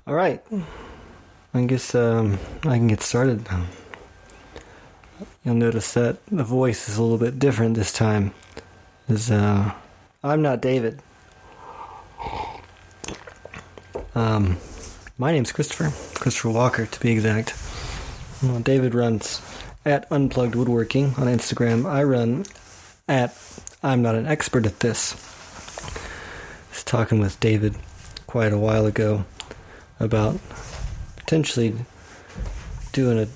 All right. I guess I can get started. You'll notice that the voice is a little bit different this time. I'm not David. My name's Christopher Walker to be exact. Well, David runs at Unplugged Woodworking on Instagram. I run at I'm not an expert at this. I was talking with David quite a while ago about potentially doing a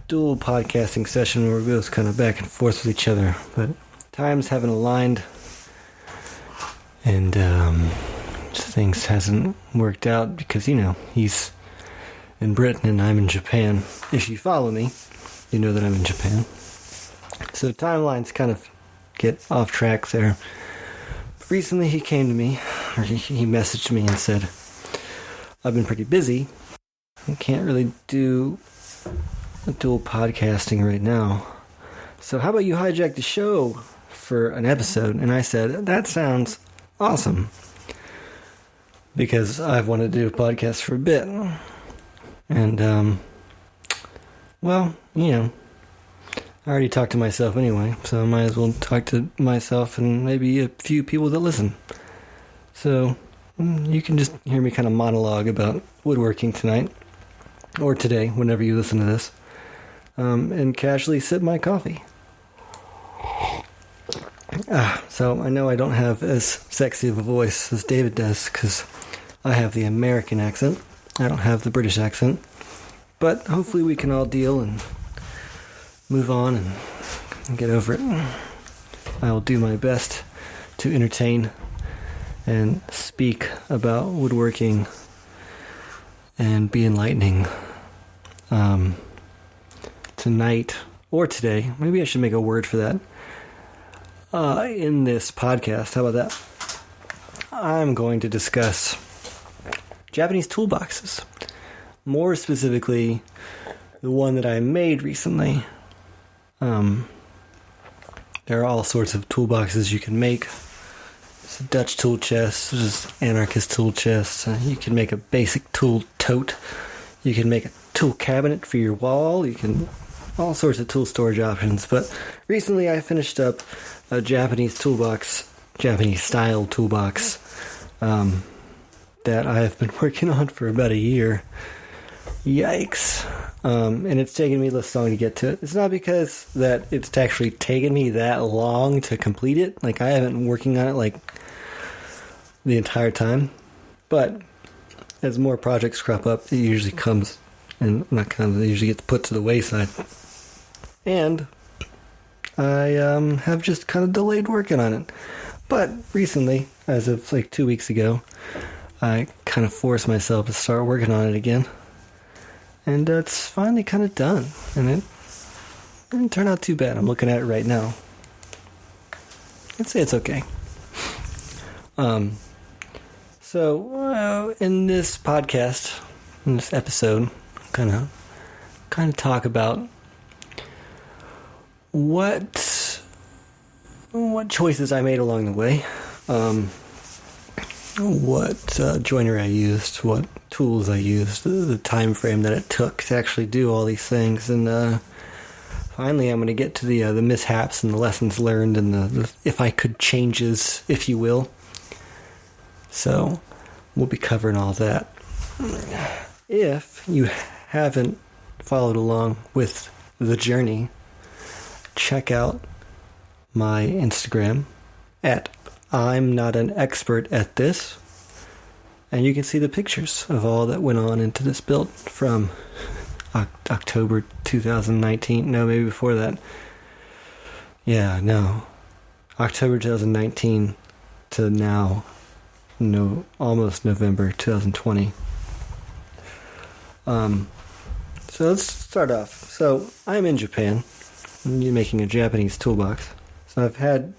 dual podcasting session where we both kind of back and forth with each other, but times haven't aligned and things hasn't worked out because, he's in Britain and I'm in Japan. If you follow me, you know that I'm in Japan. So timelines kind of get off track there. Recently he came to me, or he messaged me and said, I've been pretty busy. I can't really do a dual podcasting right now. So how about you hijack the show for an episode? And I said, that sounds awesome. Because I've wanted to do a podcast for a bit. And, I already talked to myself anyway, so I might as well talk to myself and maybe a few people that listen. So, you can just hear me kind of monologue about woodworking tonight, or today, whenever you listen to this, and casually sip my coffee. So I know I don't have as sexy of a voice as David does, because I have the American accent. I don't have the British accent. But hopefully we can all deal and move on and get over it. I will do my best to entertain and speak about woodworking and be enlightening tonight or today. Maybe I should make a word for that. In this podcast, how about that? I'm going to discuss Japanese toolboxes. More specifically, the one that I made recently. There are all sorts of toolboxes you can make. There's a Dutch tool chest, there's anarchist tool chest. You can make a basic tool tote. You can make a tool cabinet for your wall. You can all sorts of tool storage options. But recently I finished up a Japanese toolbox, Japanese style toolbox, that I have been working on for about a year. Yikes. And it's taken me this long to get to it. It's not because that it's actually taken me that long to complete it. Like, I haven't been working on it the entire time. But as more projects crop up, it usually comes, and it usually gets put to the wayside. And I have just kind of delayed working on it. But recently, as of 2 weeks ago, I kind of forced myself to start working on it again. And it's finally kind of done. And it didn't turn out too bad. I'm looking at it right now. I'd say it's okay. So in this podcast, in this episode, kind of talk about what choices I made along the way, what joinery I used, what tools I used, the time frame that it took to actually do all these things, and finally I'm going to get to the mishaps and the lessons learned and the if I could changes, if you will. So we'll be covering all that. If you haven't followed along with the journey, check out my Instagram at I'm not an expert at this, and you can see the pictures of all that went on into this build from October 2019. No, maybe before that. Yeah, no. October 2019 to now, almost November 2020. So let's start off. So I'm in Japan. I'm making a Japanese toolbox. So I've had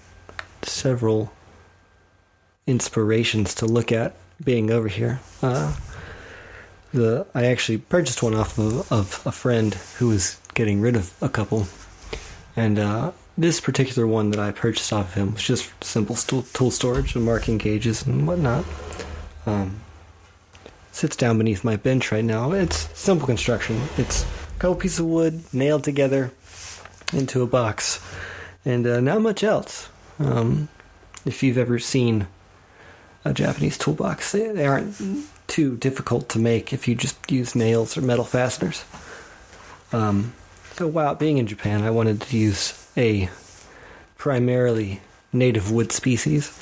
several inspirations to look at being over here. I actually purchased one off of a friend who was getting rid of a couple, and this particular one that I purchased off of him was just simple tool storage and marking gauges and whatnot. sits down beneath my bench right now. It's simple construction. It's a couple pieces of wood nailed together into a box, and not much else. If you've ever seen a Japanese toolbox, they aren't too difficult to make if you just use nails or metal fasteners. So while being in Japan, I wanted to use a primarily native wood species,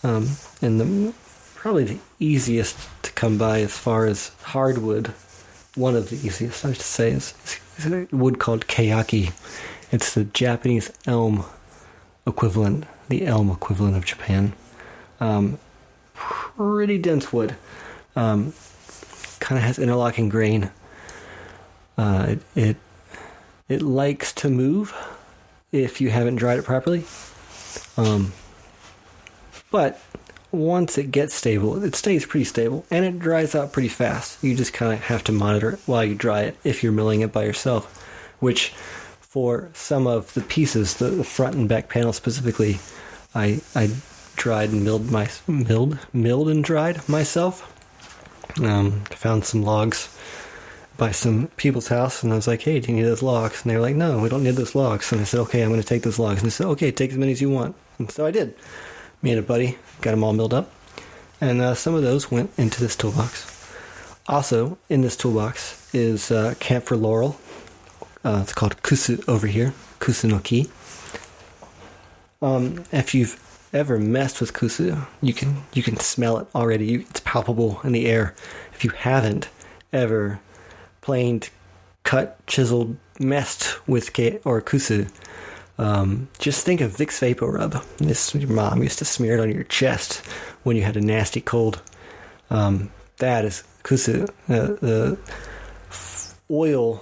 and probably the easiest to come by as far as hardwood, one of the easiest, I should say, is a wood called keyaki. It's the Japanese elm equivalent, the elm equivalent of Japan. Pretty dense wood. Kind of has interlocking grain. It likes to move if you haven't dried it properly. But once it gets stable, it stays pretty stable, and it dries out pretty fast. You just kind of have to monitor it while you dry it if you're milling it by yourself, which for some of the pieces, the front and back panel specifically, I dried and milled and dried myself. Found some logs by some people's house, and I was like, hey, do you need those logs? And they were like, no, we don't need those logs. And I said, okay, I'm going to take those logs. And they said, okay, take as many as you want. And so I did. Me and a buddy got them all milled up, and some of those went into this toolbox. Also, in this toolbox is camphor laurel. It's called kusu over here, kusu no ki. If you've ever messed with kusu, you can smell it already. It's palpable in the air. If you haven't ever planed, cut, chiseled, messed with kusu, just think of Vicks VapoRub. Your mom used to smear it on your chest when you had a nasty cold. That is kusu. The oil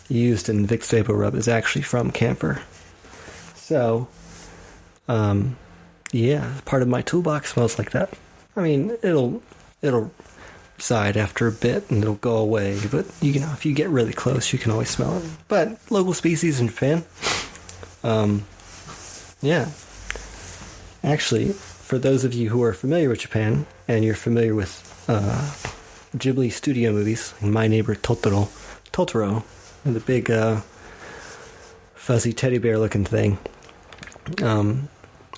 used in Vicks VapoRub is actually from camphor. So, yeah, part of my toolbox smells like that. I mean, it'll subside after a bit and it'll go away, but if you get really close, you can always smell it. But local species in Japan. Yeah. Actually, for those of you who are familiar with Japan, and you're familiar with Ghibli studio movies, like My Neighbor Totoro, and the big fuzzy teddy bear looking thing.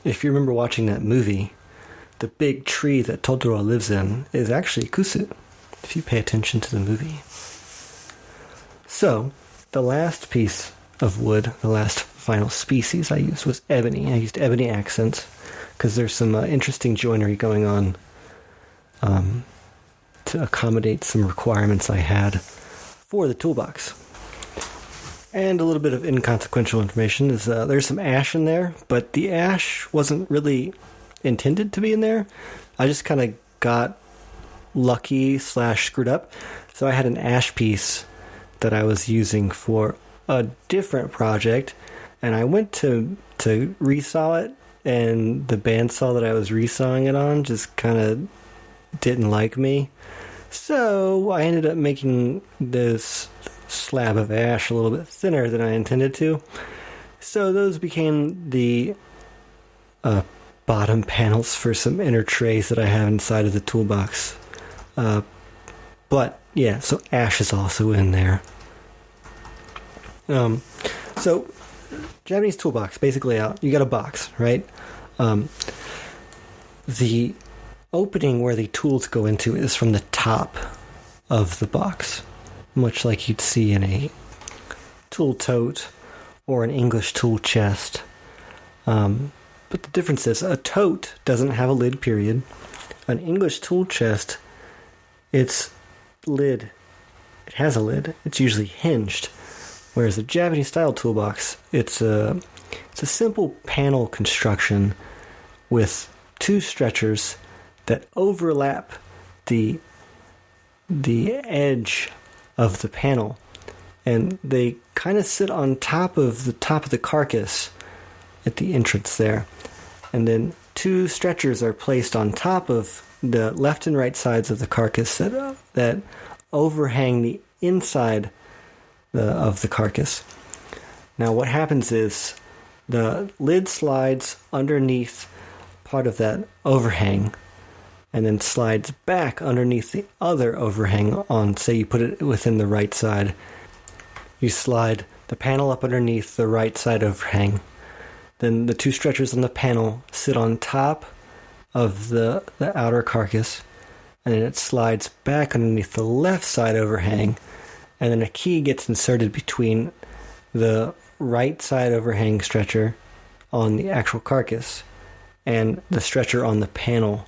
If you remember watching that movie, the big tree that Totoro lives in is actually kusu, if you pay attention to the movie. So, the last piece of wood, the last final species I used was ebony. I used ebony accents because there's some interesting joinery going on to accommodate some requirements I had for the toolbox. And a little bit of inconsequential information is there's some ash in there, but the ash wasn't really intended to be in there. I just kind of got lucky / screwed up. So I had an ash piece that I was using for a different project, and I went to resaw it, and the bandsaw that I was resawing it on just kind of didn't like me. So I ended up making this slab of ash a little bit thinner than I intended to. So those became the bottom panels for some inner trays that I have inside of the toolbox. But yeah, so ash is also in there. So Japanese toolbox, basically out. You got a box, right? The opening where the tools go into is from the top of the box, much like you'd see in a tool tote or an English tool chest. But the difference is a tote doesn't have a lid, period. An English tool chest, its lid, it has a lid. It's usually hinged. Whereas the Japanese style toolbox, it's a simple panel construction with two stretchers that overlap the edge of the panel, and they kind of sit on top of the carcass at the entrance there, and then two stretchers are placed on top of the left and right sides of the carcass that overhang the inside of the carcass. Now what happens is the lid slides underneath part of that overhang, and then slides back underneath the other overhang on, say you put it within the right side. You slide the panel up underneath the right side overhang. Then the two stretchers on the panel sit on top of the outer carcass, and then it slides back underneath the left side overhang, and then a key gets inserted between the right side overhang stretcher on the actual carcass and the stretcher on the panel,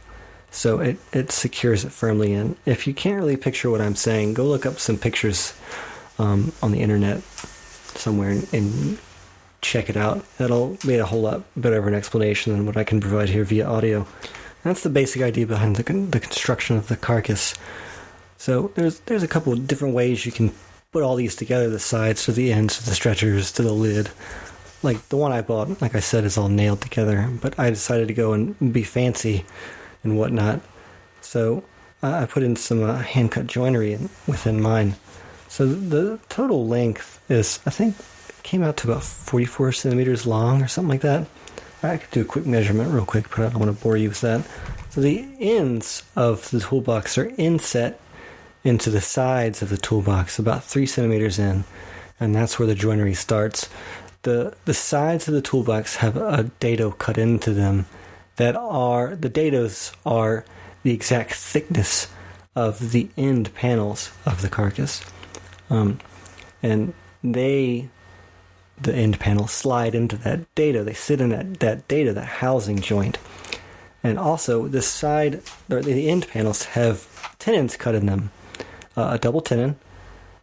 so it secures it firmly in. If you can't really picture what I'm saying, go look up some pictures on the internet somewhere and check it out. That'll be a whole lot better of an explanation than what I can provide here via audio. That's the basic idea behind the construction of the carcass. So there's a couple of different ways you can put all these together, the sides to the ends, to the stretchers, to the lid. Like the one I bought, like I said, is all nailed together, but I decided to go and be fancy and whatnot. So I put in some hand-cut joinery within mine. So the total length is, I think, came out to about 44 centimeters long or something like that. I could do a quick measurement real quick, but I don't want to bore you with that. So the ends of the toolbox are inset into the sides of the toolbox, about 3 centimeters in, and that's where the joinery starts. The sides of the toolbox have a dado cut into them the dados are the exact thickness of the end panels of the carcass. And the end panels slide into that dado. They sit in that dado, that housing joint. And also, the end panels have tenons cut in them, a double tenon,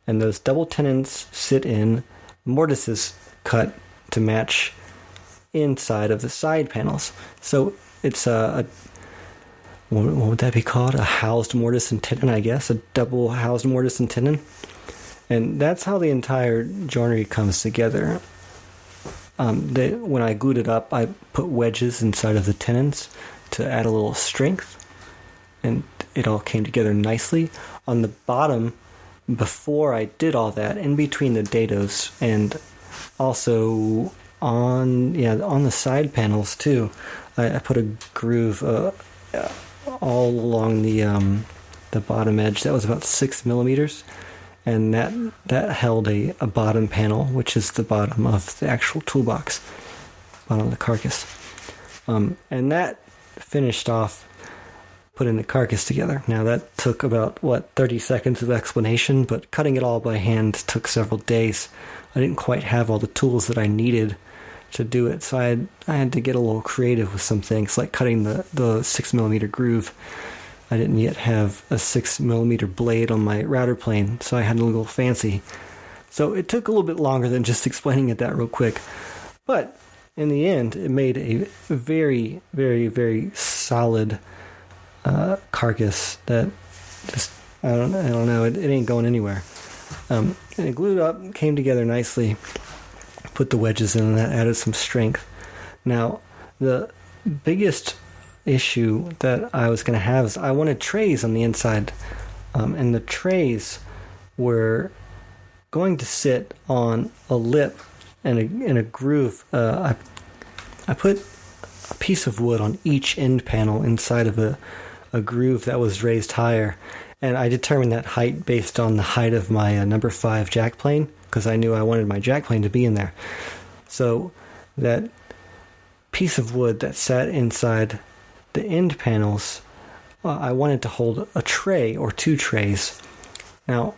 and those double tenons sit in mortises cut to match inside of the side panels. So it's what would that be called? A housed mortise and tenon, I guess, a double housed mortise and tenon. And that's how the entire joinery comes together. When I glued it up, I put wedges inside of the tenons to add a little strength, and it all came together nicely. On the bottom, before I did all that, in between the dados, and also on the side panels too, I put a groove all along the bottom edge. That was about 6 millimeters. And that held a bottom panel, which is the bottom of the actual toolbox, bottom of the carcass. And that finished off putting the carcass together. Now that took about, 30 seconds of explanation, but cutting it all by hand took several days. I didn't quite have all the tools that I needed to do it, so I had to get a little creative with some things, like cutting the 6 millimeter groove. I didn't yet have a 6 millimeter blade on my router plane, so I had a little fancy. So it took a little bit longer than just explaining it that real quick. But in the end, it made a very, very, very solid carcass that just, I don't know, it ain't going anywhere. And it glued up, came together nicely, put the wedges in, and that added some strength. Now, the biggest issue that I was going to have is I wanted trays on the inside, and the trays were going to sit on a lip and in a groove. I put a piece of wood on each end panel inside of a groove that was raised higher, and I determined that height based on the height of my number 5 jack plane, because I knew I wanted my jack plane to be in there. So that piece of wood that sat inside the end panels, I wanted to hold a tray or 2 trays. Now,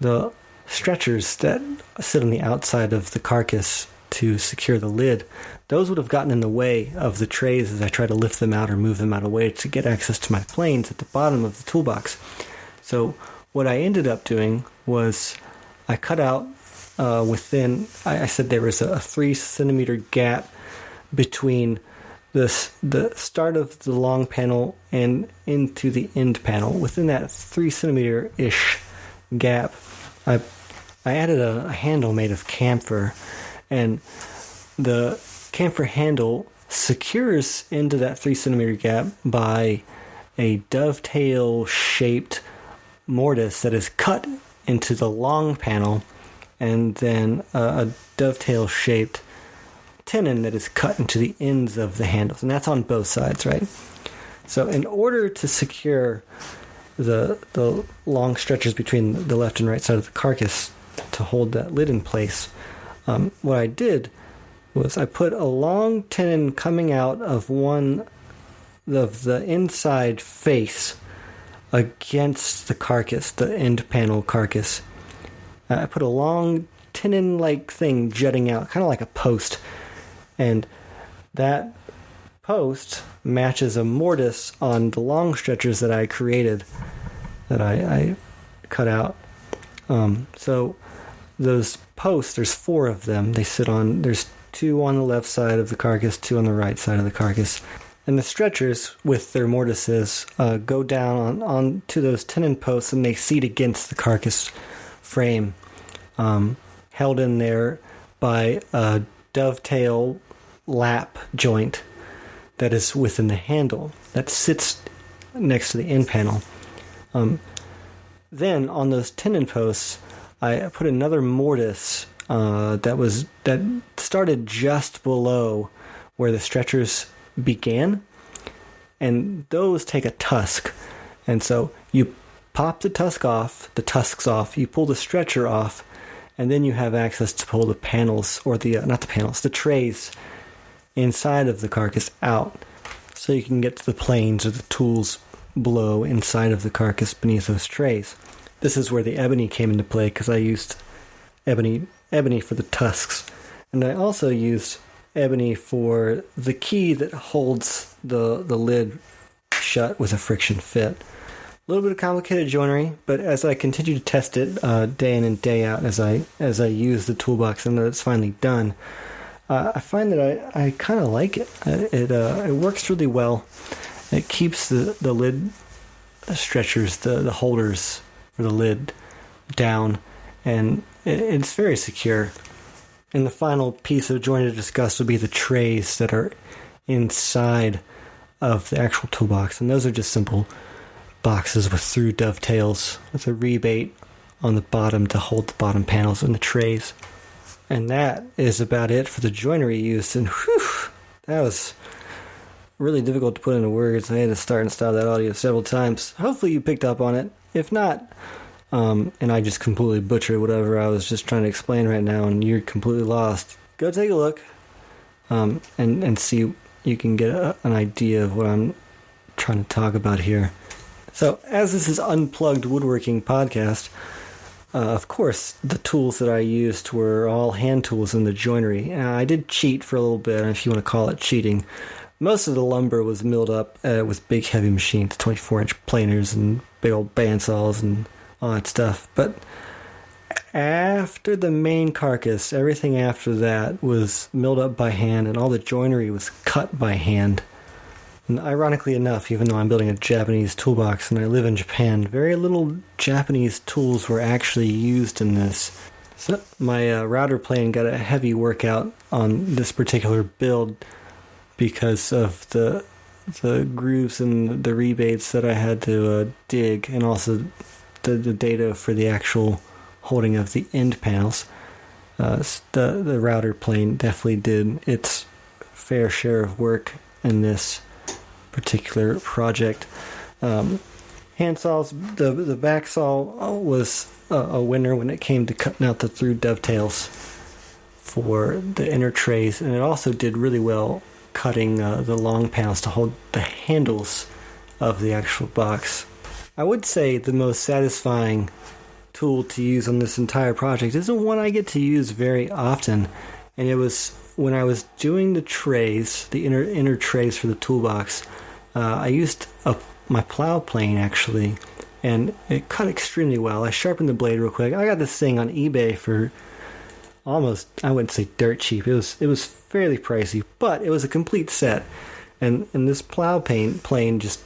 the stretchers that sit on the outside of the carcass to secure the lid, those would have gotten in the way of the trays as I try to lift them out or move them out of the way to get access to my planes at the bottom of the toolbox. So what I ended up doing was I cut out within, I said there was a 3 centimeter gap between the start of the long panel and into the end panel. Within that 3 centimeter-ish gap, I added a handle made of camphor, and the camphor handle secures into that 3 centimeter gap by a dovetail-shaped mortise that is cut into the long panel, and then a dovetail-shaped tenon that is cut into the ends of the handles, and that's on both sides, right? So in order to secure the long stretchers between the left and right side of the carcass to hold that lid in place, what I did was I put a long tenon coming out of one of the inside face against the carcass, the end panel carcass. I put a long tenon-like thing jutting out, kind of like a post, and that post matches a mortise on the long stretchers that I created, that I cut out. So those posts, there's 4 of them. They sit on, there's 2 on the left side of the carcass, 2 on the right side of the carcass. And the stretchers with their mortises go down on to those tenon posts, and they seat against the carcass frame, held in there by a dovetail lap joint that is within the handle that sits next to the end panel. Then on those tenon posts, I put another mortise that started just below where the stretchers began, and those take a tusk, and so you pop the tusks off, you pull the stretcher off, and then you have access to pull the panels, or the trays inside of the carcass out, so you can get to the planes or the tools below inside of the carcass beneath those trays. This is where the ebony came into play, because I used ebony for the tusks, and I also used ebony for the key that holds the lid shut with a friction fit. A little bit of complicated joinery, but as I continue to test it day in and day out, as I use the toolbox and that it's finally done, I find that I kind of like it. It works really well. It keeps the lid stretchers, the holders for the lid down, and it's very secure. And the final piece of joinery to discuss will be the trays that are inside of the actual toolbox. And those are just simple boxes with through dovetails with a rebate on the bottom to hold the bottom panels and the trays. And that is about it for the joinery use. And whew, that was really difficult to put into words. I had to start and stop that audio several times. Hopefully you picked up on it. If not, and I just completely butchered whatever I was just trying to explain right now, and you're completely lost, go take a look and see. You can get an idea of what I'm trying to talk about here. So, as this is Unplugged Woodworking Podcast, of course, the tools that I used were all hand tools in the joinery. I did cheat for a little bit, if you want to call it cheating. Most of the lumber was milled up with big heavy machines, 24-inch planers and big old bandsaws and all that stuff. But after the main carcass, everything after that was milled up by hand, and all the joinery was cut by hand. And ironically enough, even though I'm building a Japanese toolbox and I live in Japan, very little Japanese tools were actually used in this. So my router plane got a heavy workout on this particular build because of the grooves and the rebates that I had to dig, and also the data for the actual holding of the end panels. The router plane definitely did its fair share of work in this particular project. Hand saws, the back saw was a winner when it came to cutting out the through dovetails for the inner trays, and it also did really well cutting the long panels to hold the handles of the actual box. I would say the most satisfying tool to use on this entire project isn't one I get to use very often, and it was when I was doing the trays, the inner trays for the toolbox. I used my plow plane actually, and it cut extremely well. I sharpened the blade real quick. I got this thing on eBay for almost, I wouldn't say dirt cheap. It was fairly pricey, but it was a complete set, and this plow plane just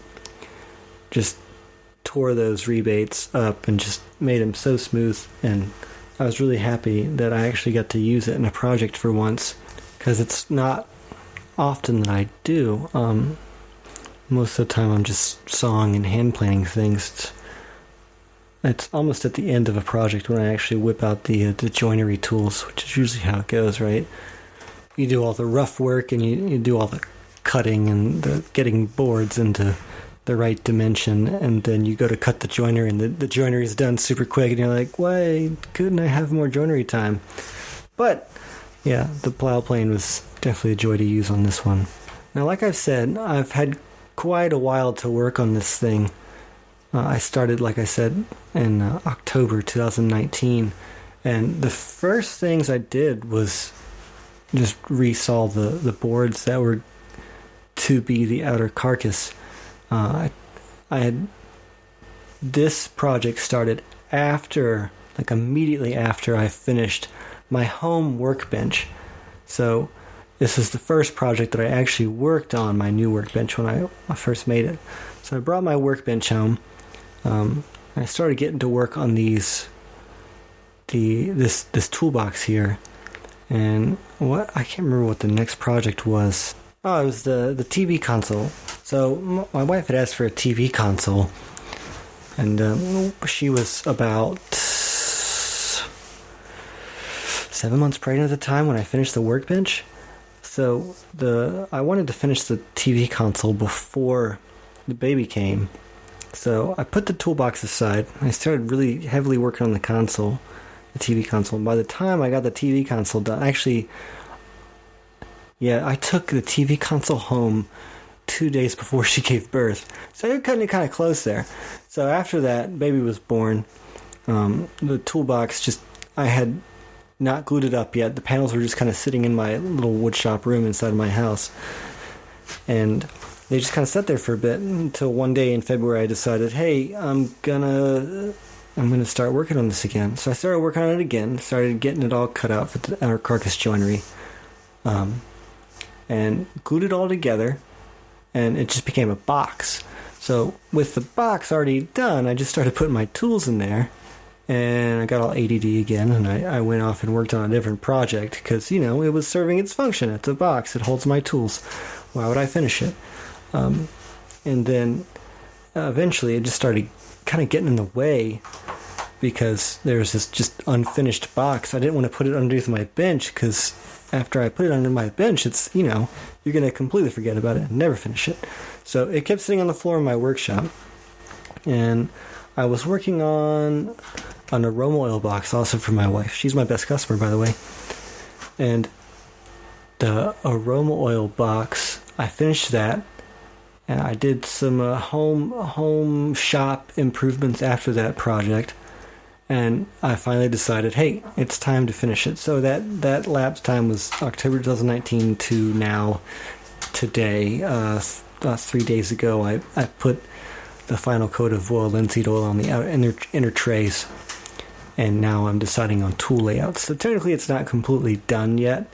tore those rebates up and just made them so smooth, and I was really happy that I actually got to use it in a project for once, because it's not often that I do. Most of the time I'm just sawing and hand planing things. It's almost at the end of a project when I actually whip out the joinery tools, which is usually how it goes, right? You do all the rough work and you do all the cutting and getting boards into the right dimension, and then you go to cut the joiner, and the joinery is done super quick, and you're like, why couldn't I have more joinery time? But yeah, the plow plane was definitely a joy to use on this one. Now, like I've said, I've had quite a while to work on this thing. I started, like I said, in October 2019, and the first things I did was just resaw the boards that were to be the outer carcass. I had this project started after, like immediately after I finished my home workbench. So this is the first project that I actually worked on, my new workbench, when I first made it. So I brought my workbench home. I started getting to work on this toolbox here. And I can't remember what the next project was. Oh, it was the TV console. So my wife had asked for a TV console, and she was about 7 months pregnant at the time when I finished the workbench. So I wanted to finish the TV console before the baby came. So I put the toolbox aside. I started really heavily working on the console, the TV console. And by the time I got the TV console done, actually, yeah, I took the TV console home 2 days before she gave birth. So you're cutting it kind of close there. So after that, baby was born. The toolbox I had not glued it up yet. The panels were just kind of sitting in my little woodshop room inside my house. And they just kind of sat there for a bit until one day in February I decided, hey, I'm gonna start working on this again. So I started working on it again, started getting it all cut out for the outer carcass joinery, and glued it all together, and it just became a box. So with the box already done, I just started putting my tools in there, and I got all ADD again, and I went off and worked on a different project because, it was serving its function. It's a box. It holds my tools. Why would I finish it? And then eventually it just started kind of getting in the way because there's this just unfinished box. I didn't want to put it underneath my bench because after I put it under my bench, it's, you're going to completely forget about it and never finish it. So it kept sitting on the floor in my workshop. And I was working on an aroma oil box also for my wife. She's my best customer, by the way. And the aroma oil box, I finished that. And I did some home shop improvements after that project. And I finally decided, hey, it's time to finish it. So that lapse time was October 2019 to now, today. 3 days ago, I put the final coat of oil linseed oil on the outer inner trays. And now I'm deciding on tool layouts. So technically it's not completely done yet.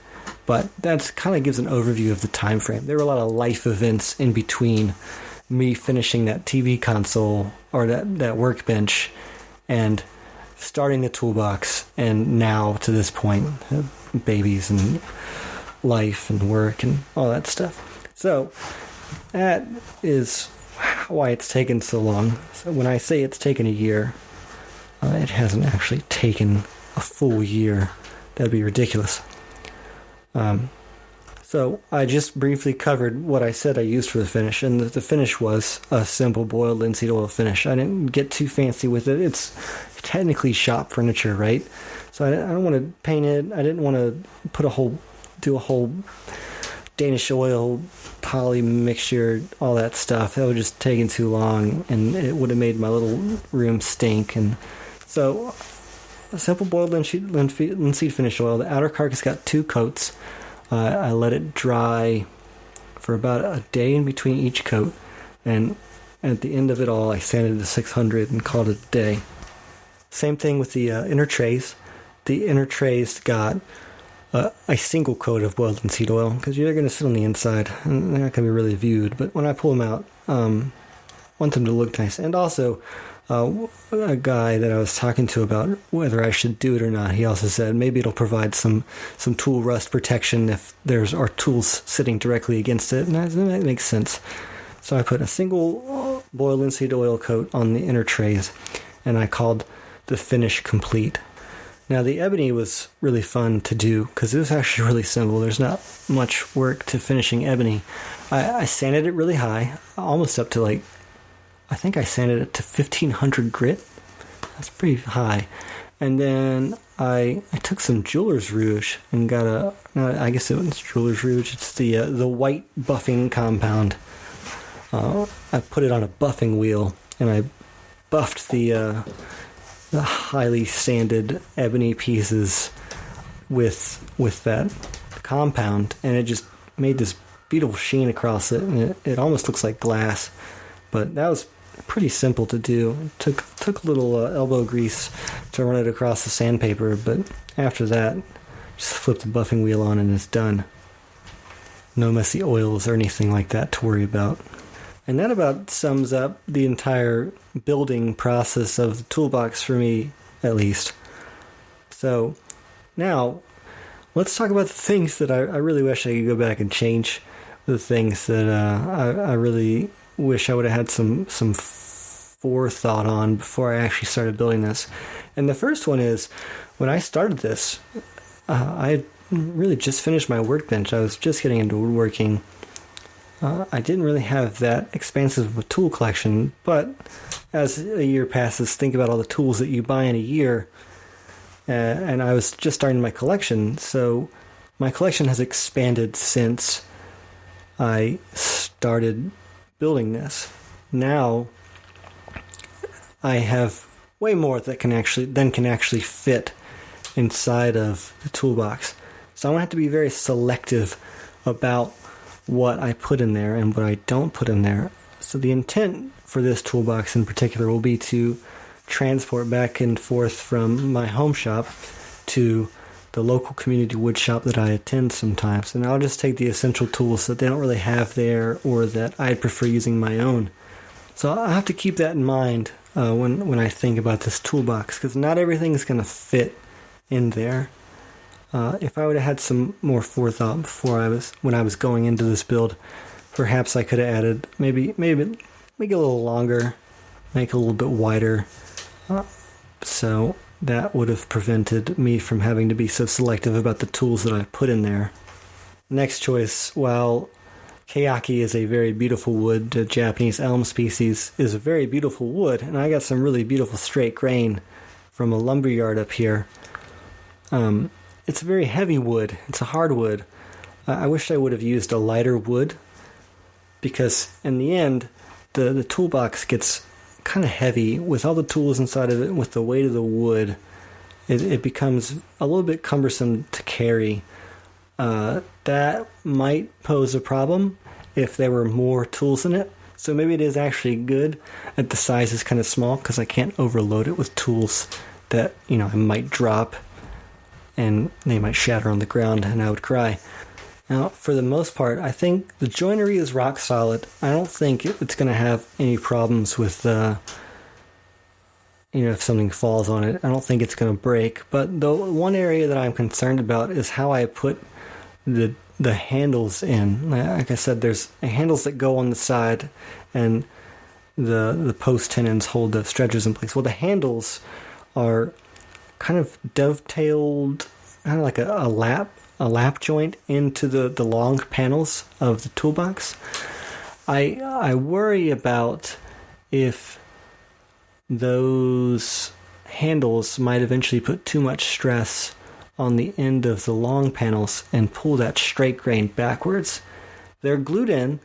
But that kind of gives an overview of the time frame. There were a lot of life events in between me finishing that TV console or that workbench and starting the toolbox and now to this point, babies and life and work and all that stuff. So that is why it's taken so long. So when I say it's taken a year, it hasn't actually taken a full year. That'd be ridiculous. So I just briefly covered what I said I used for the finish, and the finish was a simple boiled linseed oil finish. I didn't get too fancy with it. It's technically shop furniture, right? So I don't want to paint it. I didn't want to do a whole Danish oil poly mixture, all that stuff. That would just taken too long, and it would have made my little room stink. And so a simple boiled linseed finish oil. The outer carcass got 2 coats. I let it dry for about a day in between each coat, and at the end of it all, I sanded to 600 and called it a day. Same thing with the inner trays. The inner trays got a single coat of boiled linseed oil because they're going to sit on the inside and they're not going to be really viewed. But when I pull them out, I want them to look nice. And also, a guy that I was talking to about whether I should do it or not, he also said maybe it'll provide some tool rust protection if there's our tools sitting directly against it, and that makes sense. So I put a single boiled linseed oil coat on the inner trays, and I called the finish complete. Now, the Ebony was really fun to do because it was actually really simple. There's not much work to finishing Ebony. I sanded it really high, almost up to I think I sanded it to 1500 grit. That's pretty high. And then I took some Jeweler's Rouge and got I guess it was Jeweler's Rouge. It's the white buffing compound. I put it on a buffing wheel and I buffed the highly sanded ebony pieces with that compound, and it just made this beautiful sheen across it, and it almost looks like glass. But that was pretty simple to do. It took a little elbow grease to run it across the sandpaper, but after that, just flip the buffing wheel on and it's done. No messy oils or anything like that to worry about. And that about sums up the entire building process of the toolbox for me, at least. So, now, let's talk about the things that I really wish I could go back and change. The things that I really wish I would have had some forethought on before I actually started building this. And the first one is, when I started this, I had really just finished my workbench. I was just getting into woodworking. I didn't really have that expansive of a tool collection, but as a year passes, think about all the tools that you buy in a year, and I was just starting my collection, so my collection has expanded since I started building this. Now, I have way more that can actually fit inside of the toolbox. So I'm going to have to be very selective about what I put in there and what I don't put in there. So the intent for this toolbox in particular will be to transport back and forth from my home shop to the local community wood shop that I attend sometimes. And I'll just take the essential tools that they don't really have there or that I'd prefer using my own. So I'll have to keep that in mind when I think about this toolbox, because not everything is going to fit in there. If I would have had some more forethought when I was going into this build, perhaps I could have added maybe make it a little longer, make it a little bit wider. So that would have prevented me from having to be so selective about the tools that I put in there. Next choice, while Keyaki is a very beautiful wood, the Japanese elm species is a very beautiful wood, and I got some really beautiful straight grain from a lumber yard up here. It's a very heavy wood. It's a hardwood. I wish I would have used a lighter wood, because in the end, the toolbox gets kind of heavy with all the tools inside of it, with the weight of the wood. It becomes a little bit cumbersome to carry. That might pose a problem if there were more tools in it. So maybe it is actually good that the size is kind of small, because I can't overload it with tools that, I might drop and they might shatter on the ground and I would cry. Now, for the most part, I think the joinery is rock solid. I don't think it's going to have any problems with, if something falls on it. I don't think it's going to break. But the one area that I'm concerned about is how I put the handles in. Like I said, there's handles that go on the side, and the post tenons hold the stretchers in place. Well, the handles are kind of dovetailed, kind of like a lap joint into the long panels of the toolbox. I worry about if those handles might eventually put too much stress on the end of the long panels and pull that straight grain backwards. They're glued in.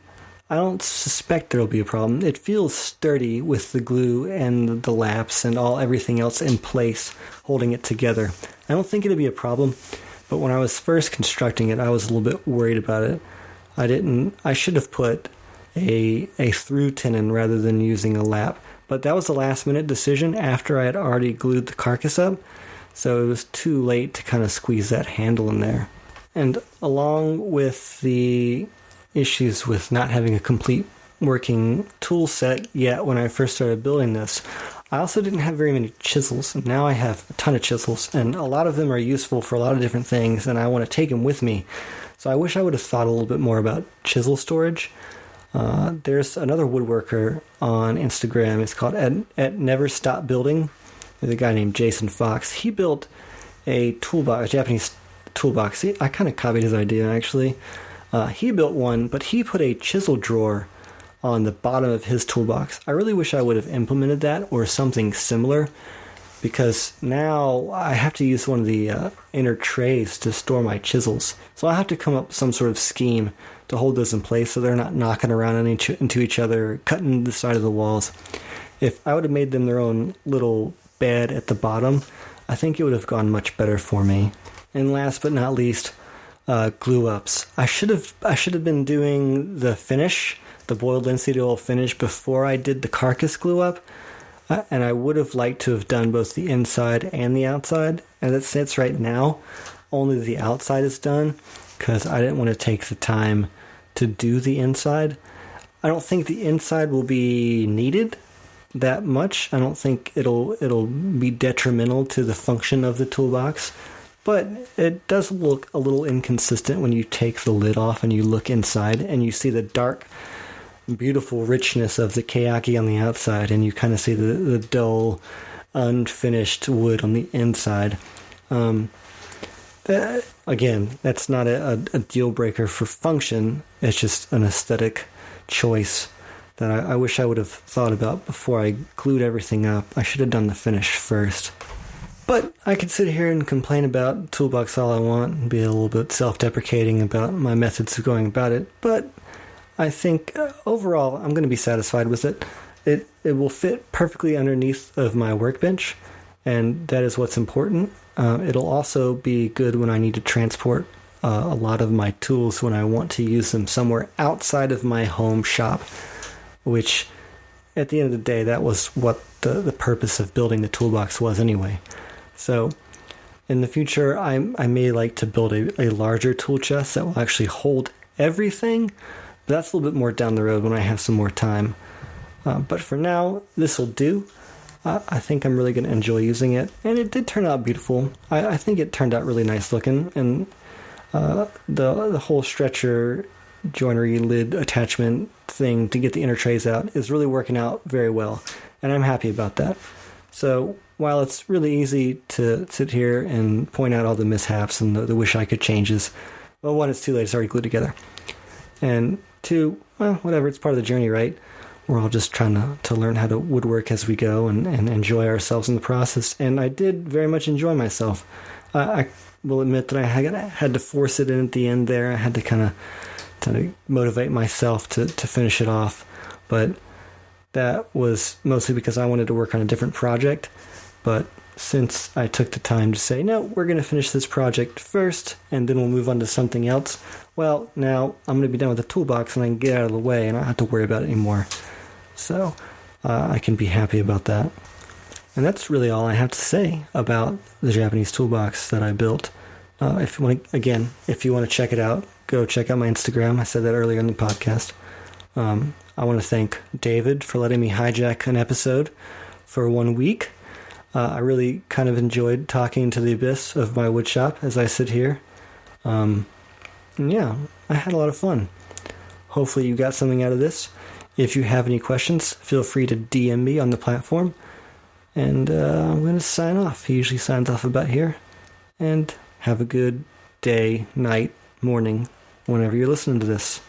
I don't suspect there'll be a problem. It feels sturdy with the glue and the laps and everything else in place, holding it together. I don't think it'll be a problem, but when I was first constructing it, I was a little bit worried about it. I should have put a through tenon rather than using a lap, but that was a last minute decision after I had already glued the carcass up, so it was too late to kind of squeeze that handle in there. And along with the issues with not having a complete working tool set yet when I first started building this, I also didn't have very many chisels. Now I have a ton of chisels, and a lot of them are useful for a lot of different things, and I want to take them with me. So I wish I would have thought a little bit more about chisel storage. There's another woodworker on Instagram. It's called at Never Stop Building. There's a guy named Jason Fox. He built a toolbox, a Japanese toolbox. I kind of copied his idea, actually. He built one, but he put a chisel drawer on the bottom of his toolbox. I really wish I would have implemented that or something similar, because now I have to use one of the inner trays to store my chisels. So I have to come up with some sort of scheme to hold those in place so they're not knocking around into each other, cutting the side of the walls. If I would have made them their own little bed at the bottom, I think it would have gone much better for me. And last but not least, glue ups. I should have been doing the finish, the boiled linseed oil finish, before I did the carcass glue up. And I would have liked to have done both the inside and the outside. As it sits right now, only the outside is done, because I didn't want to take the time to do the inside. I don't think the inside will be needed that much. I don't think it'll be detrimental to the function of the toolbox. But it does look a little inconsistent when you take the lid off and you look inside and you see the dark, beautiful richness of the keyaki on the outside, and you kind of see the dull, unfinished wood on the inside. Again, that's not a deal breaker for function. It's just an aesthetic choice that I wish I would have thought about before I glued everything up. I should have done the finish first. But I could sit here and complain about Toolbox all I want and be a little bit self-deprecating about my methods of going about it. But I think overall I'm going to be satisfied with it. It will fit perfectly underneath of my workbench, and that is what's important. It'll also be good when I need to transport a lot of my tools when I want to use them somewhere outside of my home shop, which at the end of the day, that was what the purpose of building the toolbox was anyway. So in the future, I may like to build a larger tool chest that will actually hold everything, but that's a little bit more down the road when I have some more time. But for now, this will do. I think I'm really going to enjoy using it, and it did turn out beautiful. I think it turned out really nice looking, and the whole stretcher joinery lid attachment thing to get the inner trays out is really working out very well, and I'm happy about that. So while it's really easy to sit here and point out all the mishaps and the wish I could changes, well, one, it's too late, it's already glued together. And two, well, whatever, it's part of the journey, right? We're all just trying to learn how to woodwork as we go and enjoy ourselves in the process. And I did very much enjoy myself. I will admit that I had to force it in at the end there. I had to kind of motivate myself to finish it off. But that was mostly because I wanted to work on a different project. But since I took the time to say, no, we're going to finish this project first, and then we'll move on to something else, well, now I'm going to be done with the toolbox, and I can get out of the way, and I don't have to worry about it anymore. So I can be happy about that. And that's really all I have to say about the Japanese toolbox that I built. If you want to check it out, go check out my Instagram. I said that earlier in the podcast. I want to thank David for letting me hijack an episode for 1 week. I really kind of enjoyed talking to the abyss of my woodshop as I sit here. And yeah, I had a lot of fun. Hopefully you got something out of this. If you have any questions, feel free to DM me on the platform. And I'm going to sign off. He usually signs off about here. And have a good day, night, morning, whenever you're listening to this.